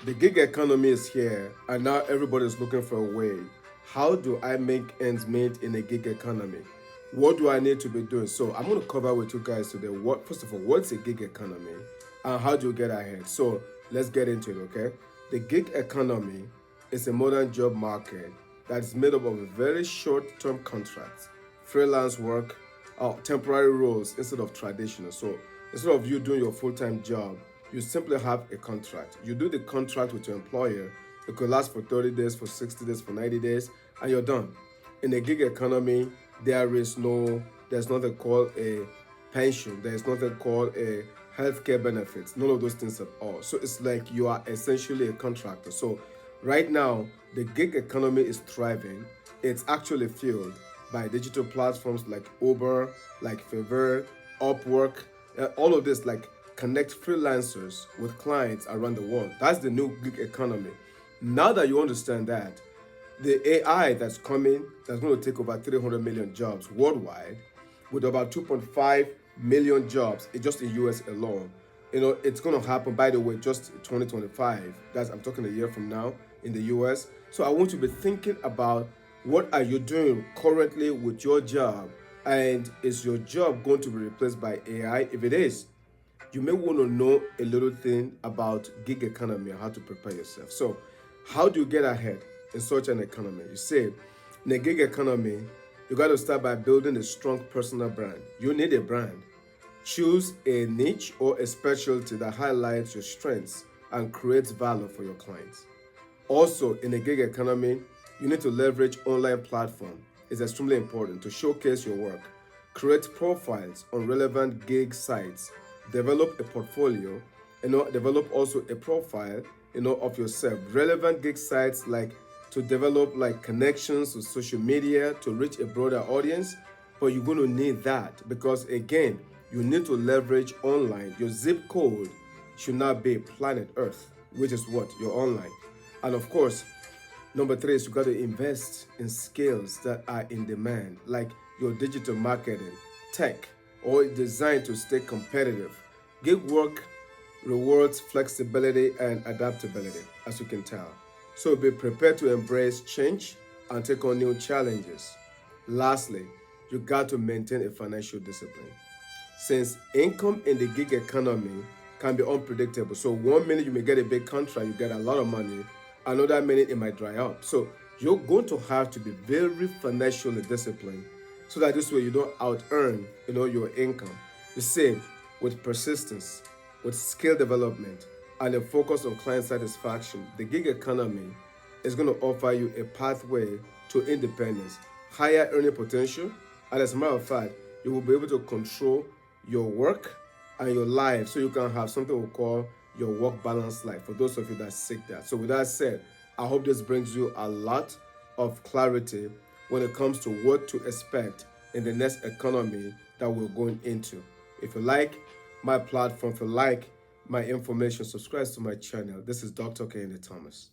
The gig economy is here, and now everybody's looking for a way. How do I make ends meet in a gig economy? What do I need to be doing? So I'm going to cover with you guys today. What, first of all, what's a gig economy, and how do you get ahead? So let's get into it. Okay, the gig economy is a modern job market that is made up of very short-term contracts, freelance work, temporary roles instead of traditional. So instead of you doing your full-time job, you simply have a contract. You do the contract with your employer. It could last for 30 days, for 60 days, for 90 days, and you're done. In a gig economy, there's nothing called a pension. There's nothing called a healthcare benefits. None of those things at all. So it's like you are essentially a contractor. So right now, the gig economy is thriving. It's actually fueled by digital platforms like Uber, like Fiverr, Upwork, all of this like connect freelancers with clients around the world. That's the new gig economy. Now that you understand that, the AI that's coming, that's going to take over 300 million jobs worldwide, with about 2.5 million jobs just in US alone. It's going to happen, by the way, just 2025. I'm talking a year from now in the US. So I want you to be thinking about what are you doing currently with your job, and is your job going to be replaced by AI? If it is, you may want to know a little thing about gig economy and how to prepare yourself. So how do you get ahead in such an economy? You say, in a gig economy, you got to start by building a strong personal brand. You need a brand. Choose a niche or a specialty that highlights your strengths and creates value for your clients. Also, in a gig economy, you need to leverage online platform. It's extremely important to showcase your work. Create profiles on relevant gig sites. Develop a portfolio. Develop also a profile, of yourself. Relevant gig sites like to develop like connections to social media to reach a broader audience. But you're going to need that because again, you need to leverage online. Your zip code should not be planet Earth, which is what? You're online. And of course, number three is you got to invest in skills that are in demand, like your digital marketing, tech, or designed to stay competitive. Gig work rewards flexibility and adaptability, as you can tell. So be prepared to embrace change and take on new challenges. Lastly, you got to maintain a financial discipline. Since income in the gig economy can be unpredictable, so one minute you may get a big contract, you get a lot of money, another minute it might dry up. So you're going to have to be very financially disciplined so that this way you don't out earn your income. The same with persistence, with skill development, and a focus on client satisfaction. The gig economy is going to offer you a pathway to independence, higher earning potential, and as a matter of fact, you will be able to control your work and your life so you can have something we call your work balance life for those of you that seek that. So with that said, I hope this brings you a lot of clarity when it comes to what to expect in the next economy that we're going into. If you like my platform, if you like my information, subscribe to my channel. This is Dr. Kennedy Thomas.